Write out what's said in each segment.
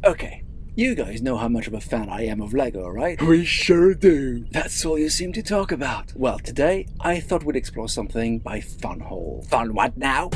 Okay, you guys know how much of a fan I am of Lego, right? We sure do. That's all you seem to talk about. Well, today I thought we'd explore something by FunWhole. Fun what now?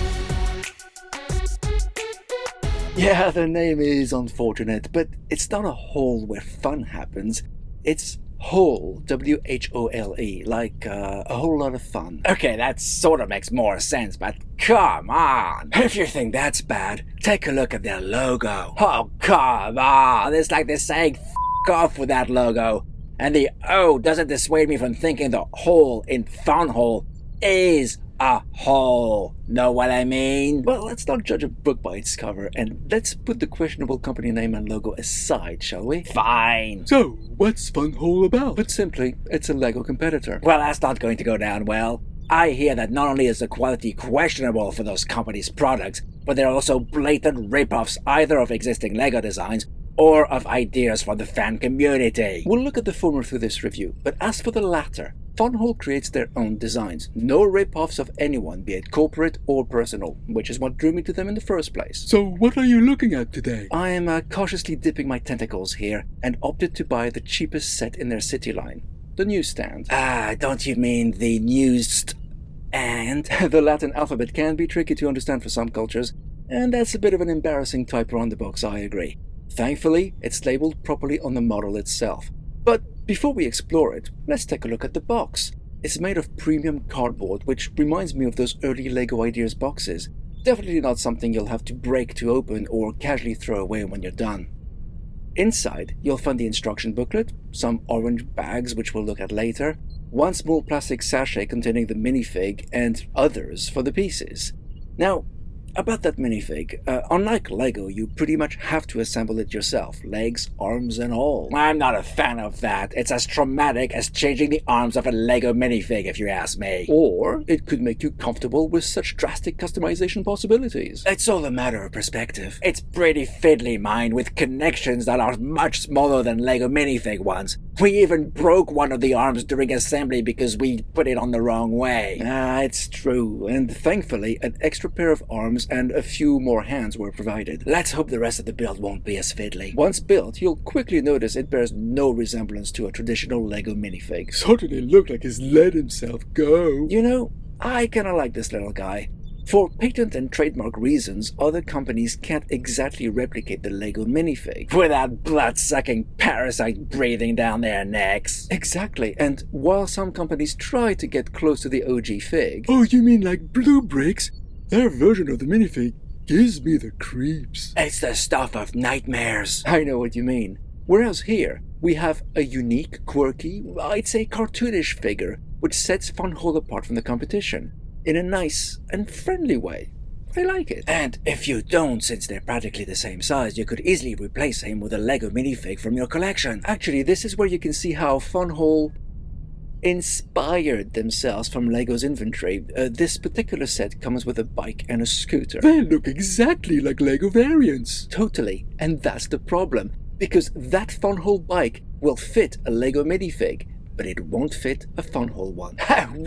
Yeah, the name is unfortunate, but it's not a hole where fun happens. It's whole, W-H-O-L-E, like a whole lot of fun. Okay, that sort of makes more sense, but come on. If you think that's bad, take a look at their logo. Oh, come on. It's like they're saying F off with that logo. And the O doesn't dissuade me from thinking the hole in FunWhole is a hole. Know what I mean? Well, let's not judge a book by its cover, and let's put the questionable company name and logo aside, shall we? Fine. So, what's FunWhole about? Put simply, it's a Lego competitor. Well, that's not going to go down well. I hear that not only is the quality questionable for those companies' products, but they're also blatant rip-offs either of existing Lego designs or of ideas from the fan community. We'll look at the former through this review, but as for the latter, FunWhole creates their own designs. No rip-offs of anyone, be it corporate or personal, which is what drew me to them in the first place. So what are you looking at today? I am cautiously dipping my tentacles here and opted to buy the cheapest set in their city line, the newsstand. Don't you mean the newsed and? The Latin alphabet can be tricky to understand for some cultures, and that's a bit of an embarrassing typo on the box, I agree. Thankfully, it's labeled properly on the model itself. But before we explore it, let's take a look at the box. It's made of premium cardboard, which reminds me of those early Lego Ideas boxes. Definitely not something you'll have to break to open or casually throw away when you're done. Inside, you'll find the instruction booklet, some orange bags which we'll look at later, one small plastic sachet containing the minifig, and others for the pieces. Now, about that minifig, unlike Lego, you pretty much have to assemble it yourself, legs, arms, and all. I'm not a fan of that. It's as traumatic as changing the arms of a Lego minifig, if you ask me. Or it could make you comfortable with such drastic customization possibilities. It's all a matter of perspective. It's pretty fiddly, mine, with connections that are much smaller than Lego minifig ones. We even broke one of the arms during assembly because we put it on the wrong way. It's true, and thankfully an extra pair of arms and a few more hands were provided. Let's hope the rest of the build won't be as fiddly. Once built, you'll quickly notice it bears no resemblance to a traditional Lego minifig. Certainly looked like he's let himself go. You know, I kinda like this little guy. For patent and trademark reasons, other companies can't exactly replicate the Lego minifig. Without blood-sucking parasite breathing down their necks. Exactly, and while some companies try to get close to the OG fig... Oh, you mean like Lumibricks? Their version of the minifig gives me the creeps. It's the stuff of nightmares. I know what you mean. Whereas here, we have a unique, quirky, I'd say cartoonish figure, which sets FunWhole apart from the competition. In a nice and friendly way. I like it. And if you don't, since they're practically the same size, you could easily replace him with a Lego minifig from your collection. Actually, this is where you can see how FunWhole inspired themselves from Lego's inventory. This particular set comes with a bike and a scooter. They look exactly like Lego variants. Totally, and that's the problem, because that FunWhole bike will fit a Lego minifig, but it won't fit a FunWhole one.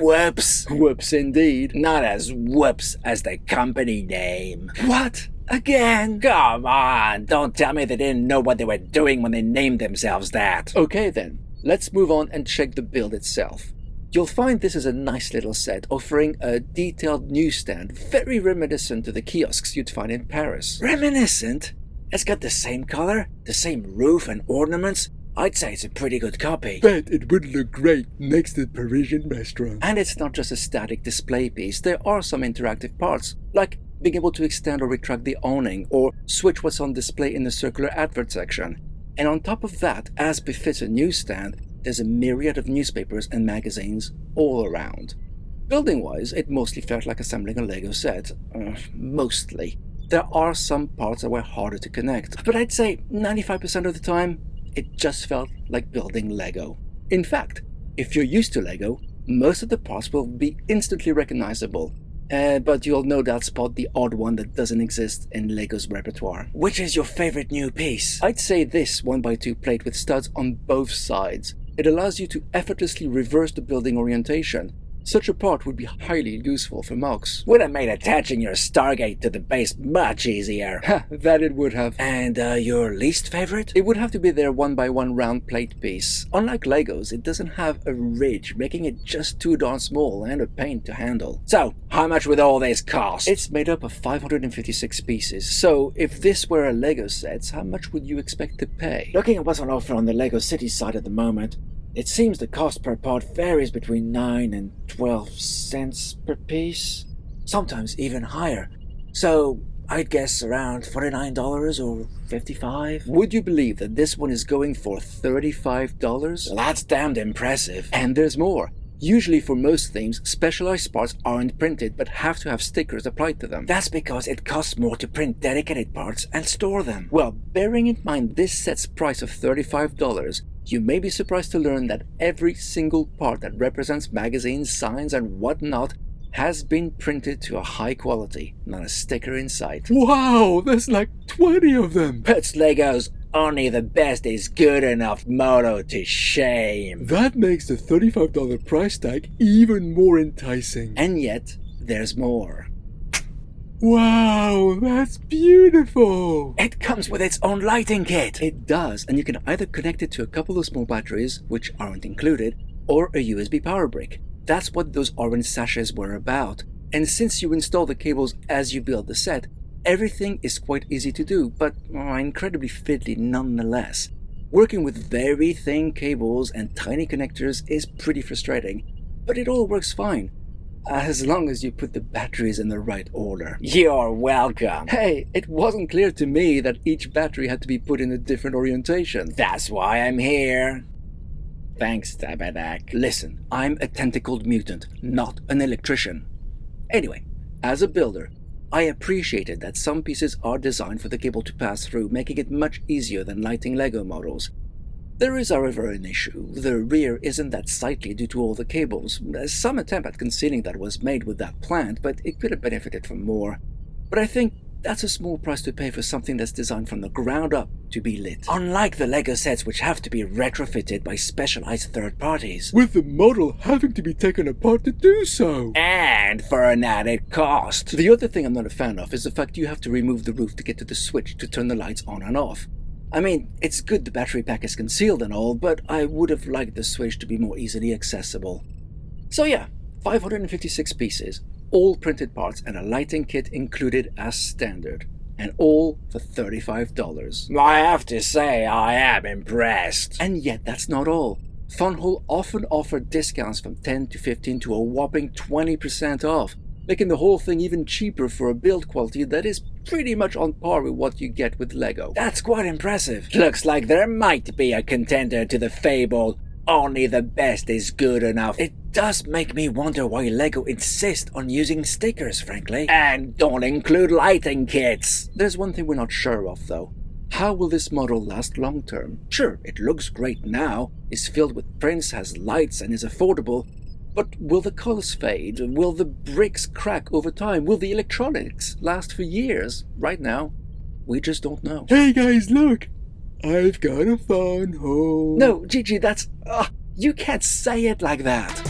Whoops! Whoops indeed. Not as whoops as the company name. What? Again? Come on, don't tell me they didn't know what they were doing when they named themselves that. Okay then, let's move on and check the build itself. You'll find this is a nice little set, offering a detailed newsstand, very reminiscent to the kiosks you'd find in Paris. Reminiscent? It's got the same color, the same roof and ornaments. I'd say it's a pretty good copy. Bet it would look great next to the Parisian restaurant. And it's not just a static display piece. There are some interactive parts, like being able to extend or retract the awning, or switch what's on display in the circular advert section. And on top of that, as befits a newsstand, there's a myriad of newspapers and magazines all around. Building-wise, it mostly felt like assembling a Lego set. Mostly. There are some parts that were harder to connect, but I'd say 95% of the time, it just felt like building Lego. In fact, if you're used to Lego, most of the parts will be instantly recognizable, but you'll no doubt spot the odd one that doesn't exist in Lego's repertoire. Which is your favorite new piece? I'd say this 1x2 plate with studs on both sides. It allows you to effortlessly reverse the building orientation, Such a part would be highly useful for MOCs. Would have made attaching your Stargate to the base much easier. Ha, that it would have. And your least favorite? It would have to be their 1x1 round plate piece. Unlike Legos, it doesn't have a ridge, making it just too darn small and a pain to handle. So, how much would all this cost? It's made up of 556 pieces, so if this were a Lego set, how much would you expect to pay? Looking at what's on offer on the Lego City side at the moment, it seems the cost per part varies between 9 and 12 cents per piece, sometimes even higher. So I'd guess around $49 or $55. Would you believe that this one is going for $35? Well, that's damned impressive. And there's more. Usually for most themes, specialized parts aren't printed but have to have stickers applied to them. That's because it costs more to print dedicated parts and store them. Well, bearing in mind this set's price of $35, you may be surprised to learn that every single part that represents magazines, signs, and whatnot has been printed to a high quality, not a sticker in sight. Wow, there's like 20 of them! Puts Lego's only the best is good enough motto to shame. That makes the $35 price tag even more enticing. And yet, there's more. Wow, that's beautiful! It comes with its own lighting kit. It does, and you can either connect it to a couple of small batteries, which aren't included, or a USB power brick. That's what those orange sachets were about. And since you install the cables as you build the set, everything is quite easy to do, but incredibly fiddly nonetheless. Working with very thin cables and tiny connectors is pretty frustrating, but it all works fine. As long as you put the batteries in the right order. You're welcome. Hey, it wasn't clear to me that each battery had to be put in a different orientation. That's why I'm here. Thanks, Tabadak. Listen, I'm a tentacled mutant, not an electrician. Anyway, as a builder, I appreciated that some pieces are designed for the cable to pass through, making it much easier than lighting Lego models. There is, however, an issue. The rear isn't that sightly due to all the cables. Some attempt at concealing that was made with that plant, but it could have benefited from more. But I think that's a small price to pay for something that's designed from the ground up to be lit. Unlike the Lego sets which have to be retrofitted by specialized third parties. With the model having to be taken apart to do so. And for an added cost. The other thing I'm not a fan of is the fact you have to remove the roof to get to the switch to turn the lights on and off. I mean, it's good the battery pack is concealed and all, but I would have liked the switch to be more easily accessible. So yeah, 556 pieces, all printed parts and a lighting kit included as standard, and all for $35. I have to say, I am impressed. And yet that's not all. FunWhole often offered discounts from 10 to 15 to a whopping 20% off, making the whole thing even cheaper for a build quality that is pretty much on par with what you get with Lego. That's quite impressive. Looks like there might be a contender to the fable, only the best is good enough. It does make me wonder why Lego insists on using stickers, frankly, and don't include lighting kits. There's one thing we're not sure of, though. How will this model last long term? Sure, it looks great now, is filled with prints, has lights, and is affordable, but will the colors fade? Will the bricks crack over time? Will the electronics last for years? Right now, we just don't know. Hey guys, look! I've got a FunWhole. No, Gigi, that's... you can't say it like that.